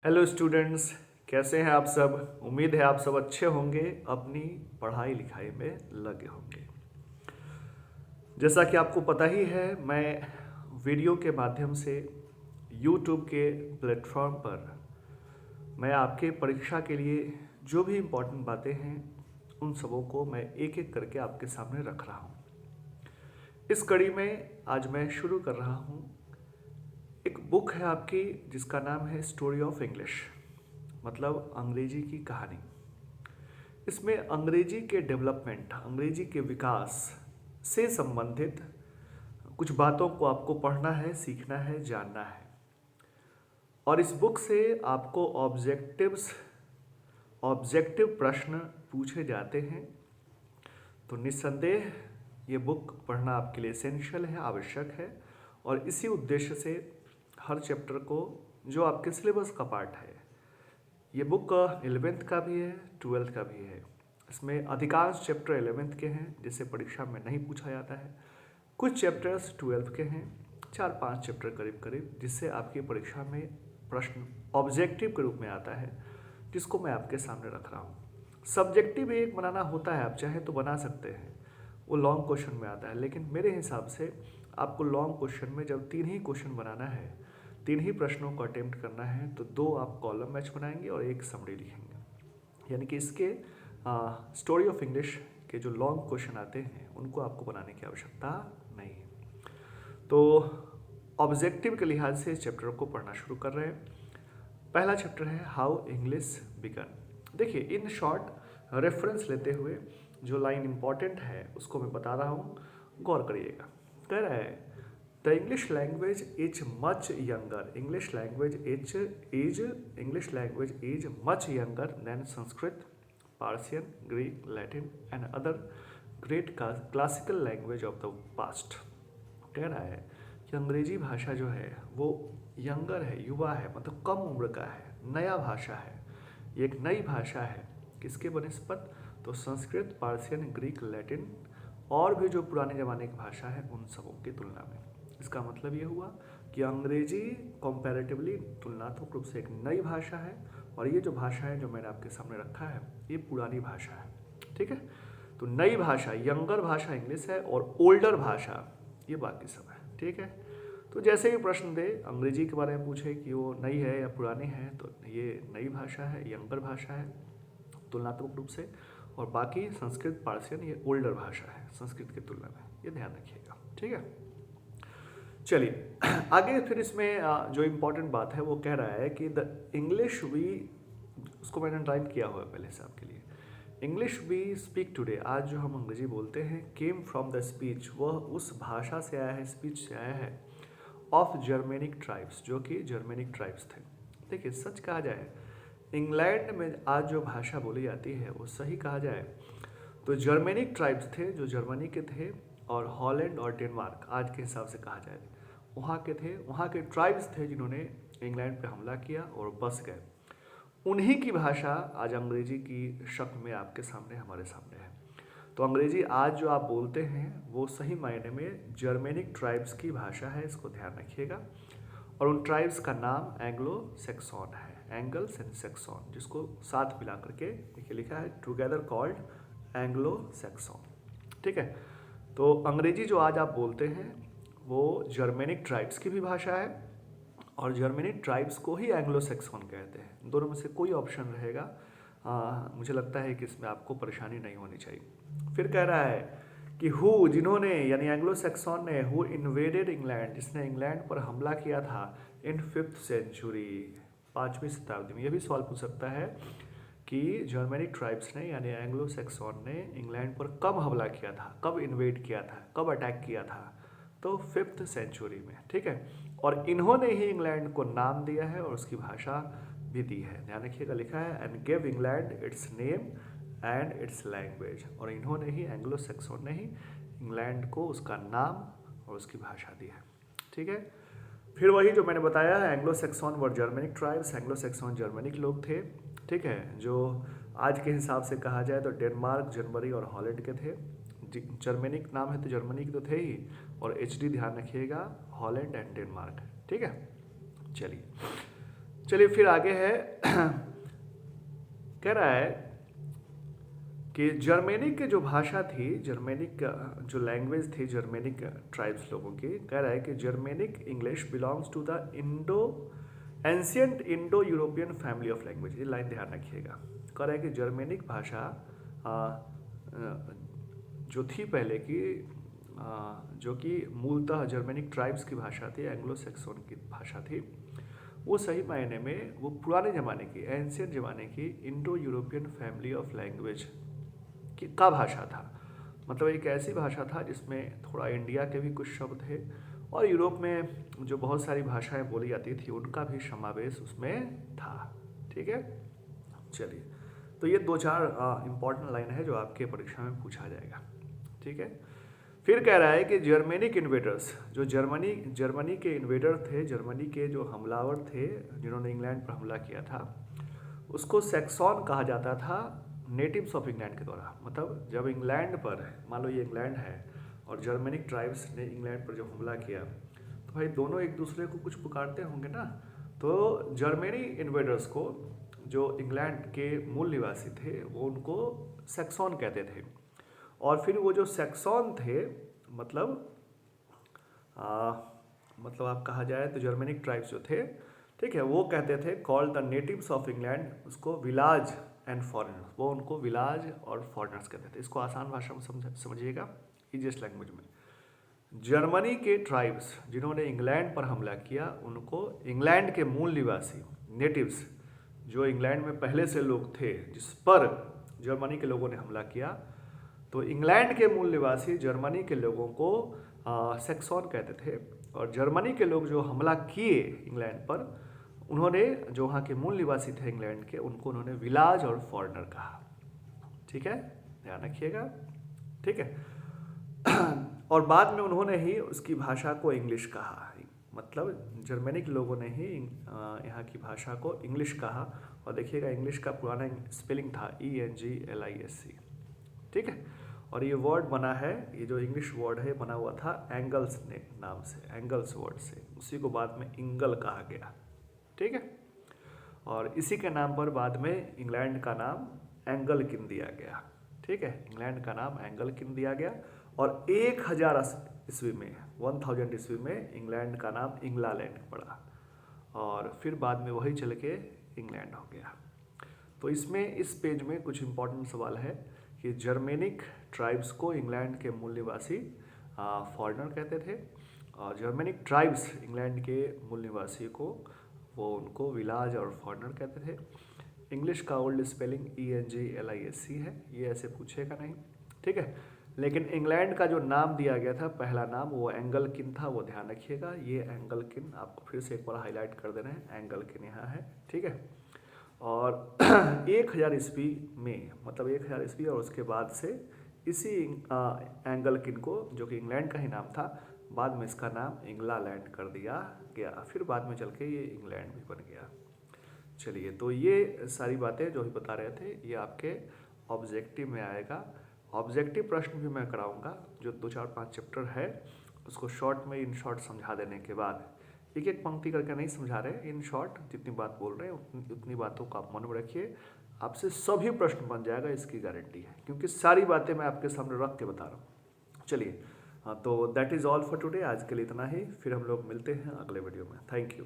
Hello students, कैसे हैं आप सब। उम्मीद है आप सब अच्छे होंगे, अपनी पढ़ाई लिखाई में लगे होंगे। जैसा कि आपको पता ही है, मैं वीडियो के माध्यम से यूट्यूब के प्लेटफॉर्म पर मैं आपके परीक्षा के लिए जो भी इम्पोर्टेंट बातें हैं उन सबों को मैं एक एक करके आपके सामने रख रहा हूँ। इस कड़ी में आज मैं शुरू कर रहा हूँ। एक बुक है आपकी जिसका नाम है स्टोरी ऑफ इंग्लिश, मतलब अंग्रेजी की कहानी। इसमें अंग्रेजी के डेवलपमेंट, अंग्रेजी के विकास से संबंधित कुछ बातों को आपको पढ़ना है, सीखना है, जानना है। और इस बुक से आपको ऑब्जेक्टिव प्रश्न पूछे जाते हैं। तो निस्संदेह ये बुक पढ़ना आपके लिए एसेंशियल है, आवश्यक है। और इसी उद्देश्य से हर चैप्टर को, जो आपके सिलेबस का पार्ट है, ये बुक 11th का भी है, 12th का भी है। इसमें अधिकांश चैप्टर 11th के हैं जिसे परीक्षा में नहीं पूछा जाता है। कुछ चैप्टर्स 12th के हैं, 4-5 चैप्टर करीब करीब, जिससे आपकी परीक्षा में प्रश्न ऑब्जेक्टिव के रूप में आता है, जिसको मैं आपके सामने रख रहा हूँ। सब्जेक्टिव एक बनाना होता है, आप चाहे तो बना सकते हैं, वो लॉन्ग क्वेश्चन में आता है। लेकिन मेरे हिसाब से आपको लॉन्ग क्वेश्चन में जब 3 ही क्वेश्चन बनाना है, 3 ही प्रश्नों को अटेम्प्ट करना है, तो 2 आप कॉलम मैच बनाएंगे और 1 समरी लिखेंगे। यानी कि इसके स्टोरी ऑफ इंग्लिश के जो लॉन्ग क्वेश्चन आते हैं उनको आपको बनाने की आवश्यकता नहीं है। तो ऑब्जेक्टिव के लिहाज से इस चैप्टर को पढ़ना शुरू कर रहे हैं। पहला चैप्टर है हाउ इंग्लिश बिगन। देखिए, इन शॉर्ट रेफरेंस लेते हुए जो लाइन इंपॉर्टेंट है उसको मैं बता रहा हूँ, गौर करिएगा। कह रहा है the English language is much younger, English language is much younger than Sanskrit, Persian, Greek, Latin and other great classical language of the past. कह रहा है कि अंग्रेजी भाषा जो है वो यंगर है, युवा है, मतलब कम उम्र का है, नया भाषा है, ये एक नई भाषा है। किसके बनिस्पत? तो संस्कृत, पार्सियन, ग्रीक, लैटिन और भी जो पुराने ज़माने की भाषा है उन सबों की तुलना में। इसका मतलब ये हुआ कि अंग्रेजी कंपैरेटिवली, तुलनात्मक रूप से एक नई भाषा है, और ये जो भाषा है जो मैंने आपके सामने रखा है ये पुरानी भाषा है। ठीक है, तो नई भाषा, यंगर भाषा इंग्लिश है, और ओल्डर भाषा ये बाकी सब है। ठीक है, तो जैसे ही प्रश्न दे, अंग्रेजी के बारे में पूछे कि वो नई है या पुरानी है, तो ये नई भाषा है, यंगर भाषा है तुलनात्मक रूप से, और बाकी संस्कृत, पार्सियन ये ओल्डर भाषा है संस्कृत की तुलना में, ये ध्यान रखिएगा। ठीक है, चलिए आगे फिर इसमें जो इम्पोर्टेंट बात है वो कह रहा है कि द इंग्लिश वी, उसको मैंने अंडरलाइन किया हुआ है पहले से आपके लिए। इंग्लिश वी स्पीक टुडे, आज जो हम अंग्रेजी बोलते हैं, केम फ्रॉम द स्पीच, वह उस भाषा से आया है, स्पीच से आया है, ऑफ जर्मेनिक ट्राइब्स, जो कि जर्मेनिक ट्राइब्स थे। देखिए, सच कहा जाए, इंग्लैंड में आज जो भाषा बोली जाती है वो सही कहा जाए तो जर्मेनिक ट्राइब्स थे जो जर्मनी के थे, और हॉलैंड और डेनमार्क आज के हिसाब से कहा जाए वहाँ के थे, वहाँ के ट्राइब्स थे जिन्होंने इंग्लैंड पे हमला किया और बस गए। उन्हीं की भाषा आज अंग्रेजी की शक्ल में आपके सामने, हमारे सामने है। तो अंग्रेजी आज जो आप बोलते हैं वो सही मायने में जर्मेनिक ट्राइब्स की भाषा है, इसको ध्यान रखिएगा। और उन ट्राइब्स का नाम एंग्लो सैक्सन है, एंगल्स एंड सैक्सन, जिसको साथ मिला करके देखिए लिखा है टुगेदर कॉल्ड एंग्लो सैक्सन। ठीक है, तो अंग्रेजी जो आज आप बोलते हैं वो जर्मेनिक ट्राइब्स की भी भाषा है, और जर्मेनिक ट्राइब्स को ही एंग्लो सैक्सन कहते हैं। दोनों में से कोई ऑप्शन रहेगा, मुझे लगता है कि इसमें आपको परेशानी नहीं होनी चाहिए। फिर कह रहा है कि हु, जिन्होंने, यानी एंग्लो सैक्सन ने, हु इन्वेडेड इंग्लैंड, जिसने इंग्लैंड पर हमला किया था इन 5th सेंचुरी, 5वीं शताब्दी में। यह भी सवाल पूछ सकता है कि जर्मेनिक ट्राइब्स ने, यानी एंग्लो सैक्सन ने इंग्लैंड पर कब हमला किया था, कब इन्वेड किया था, कब अटैक किया था? तो 5th सेंचुरी में। ठीक है, और इन्होंने ही इंग्लैंड को नाम दिया है और उसकी भाषा भी दी है। ध्यान रखिएगा, लिखा है and give England it's name and it's language, और इन्होंने ही, एंग्लो सैक्सन ने ही इंग्लैंड को उसका नाम और उसकी भाषा दी है। ठीक है, फिर वही जो मैंने बताया है, Anglo Saxon or Germanic tribes, Anglo Saxon Germanic लोग थे। ठीक है, जो आज के हिसाब से कहा जाए तो डेनमार्क, जर्मनी और हॉलैंड के थे। जर्मेनिक नाम है तो जर्मनी के तो थे ही, और HD ध्यान रखिएगा, हॉलैंड एंड डेनमार्क। ठीक है, चलिए चलिए फिर आगे है कह रहा है कि जर्मेनिक की जो भाषा थी, जर्मेनिक जो लैंग्वेज थी जर्मेनिक ट्राइब्स लोगों की, कह रहा है कि Germanic English belongs to the ancient Indo European family of language. ये लाइन ध्यान रखिएगा। कह रहा है कि जर्मेनिक भाषा जो थी पहले की, जो कि मूलतः जर्मेनिक ट्राइब्स की भाषा थी, एंग्लो सैक्सन की भाषा थी, वो सही मायने में वो पुराने ज़माने की, एंशियंट ज़माने की Indo European family of language का भाषा था। मतलब एक ऐसी भाषा था जिसमें थोड़ा इंडिया के भी कुछ शब्द थे और यूरोप में जो बहुत सारी भाषाएं बोली जाती थी उनका भी समावेश उसमें था। ठीक है, चलिए, तो ये 2-4 इम्पॉर्टेंट लाइन है जो आपके परीक्षा में पूछा जाएगा। ठीक है, फिर कह रहा है कि जर्मेनिक इन्वेडर्स, जो जर्मनी के इन्वेडर थे, जर्मनी के जो हमलावर थे जिन्होंने इंग्लैंड पर हमला किया था, उसको सैक्सन कहा जाता था नेटिव्स ऑफ इंग्लैंड के द्वारा। मतलब जब इंग्लैंड पर, मान लो ये इंग्लैंड है और जर्मेनिक ट्राइब्स ने इंग्लैंड पर जो हमला किया, तो भाई दोनों एक दूसरे को कुछ पुकारते होंगे ना। तो जर्मनी इन्वेडर्स को, जो इंग्लैंड के मूल निवासी थे, वो उनको सैक्सन कहते थे। और फिर वो जो सैक्सन थे, मतलब आप कहा जाए तो जर्मेनिक ट्राइब्स जो थे, ठीक है, वो कहते थे called the natives of England, उसको विलाज एंड फॉरेनर्स, वो उनको विलाज और फॉरेनर्स कहते थे। इसको आसान भाषा में समझिएगा, ईजिएस्ट लैंग्वेज में। जर्मनी के ट्राइब्स जिन्होंने इंग्लैंड पर हमला किया, उनको इंग्लैंड के मूल निवासी, नेटिव्स, जो इंग्लैंड में पहले से लोग थे जिस पर जर्मनी के लोगों ने हमला किया, तो इंग्लैंड के मूल निवासी जर्मनी के लोगों को सैक्सन कहते थे। और जर्मनी के लोग जो हमला किए इंग्लैंड पर, उन्होंने, जो वहाँ के मूल निवासी थे इंग्लैंड के, उनको उन्होंने विलाज और फॉरेनर कहा। ठीक है, ध्यान रखिएगा। ठीक है और बाद में उन्होंने ही उसकी भाषा को इंग्लिश कहा। मतलब जर्मनिक लोगों ने ही यहाँ की भाषा को इंग्लिश कहा। और देखिएगा, इंग्लिश का पुराना स्पेलिंग था ENGLISH। ठीक है, और ये वर्ड बना है, ये जो इंग्लिश वर्ड है बना हुआ था एंगल्स ने नाम से, एंगल्स वर्ड से, उसी को बाद में इंगल कहा गया। ठीक है, और इसी के नाम पर बाद में इंग्लैंड का नाम एंगलकिन दिया गया। ठीक है, इंग्लैंड का नाम एंगलकिन दिया गया। और 1000 ईस्वी में, 1000 ईस्वी में इंग्लैंड का नाम इंग्लैंड पड़ा, और फिर बाद में वही चल के इंग्लैंड हो गया। तो इसमें, इस पेज में कुछ इंपॉर्टेंट सवाल है कि जर्मेनिक ट्राइब्स को इंग्लैंड के मूल निवासी फॉरेनर कहते थे, और जर्मेनिक ट्राइब्स इंग्लैंड के मूल निवासी को, वो उनको विलाज और फॉरेनर कहते थे। इंग्लिश का ओल्ड स्पेलिंग ENGLISH है, ये ऐसे पूछेगा नहीं। ठीक है, लेकिन इंग्लैंड का जो नाम दिया गया था, पहला नाम, वो एंगलकिन था, वो ध्यान रखिएगा। ये एंगलकिन आपको फिर से एक बार हाईलाइट कर देना है, एंगलकिन यहाँ है। ठीक है, और 1000 ईस्वी में, मतलब 1000 ईस्वी और उसके बाद से इसी एंगलकिन को, जो कि इंग्लैंड का ही नाम था, बाद में इसका नाम इंग्लैंड कर दिया गया। फिर बाद में चल के ये इंग्लैंड भी बन गया। चलिए, तो ये सारी बातें जो भी बता रहे थे, ये आपके ऑब्जेक्टिव में आएगा। ऑब्जेक्टिव प्रश्न भी मैं कराऊंगा, जो 2-4-5 चैप्टर है उसको शॉर्ट में, इन शॉर्ट समझा देने के बाद, एक एक पंक्ति करके नहीं समझा रहे, इन शॉर्ट जितनी बात बोल रहे हैं उतनी बातों को आप मन में रखिए, आपसे सभी प्रश्न बन जाएगा, इसकी गारंटी है, क्योंकि सारी बातें मैं आपके सामने रख के बता रहा हूँ। चलिए, तो that is all for today. आज के लिए इतना ही, फिर हम लोग मिलते हैं अगले वीडियो में। Thank you.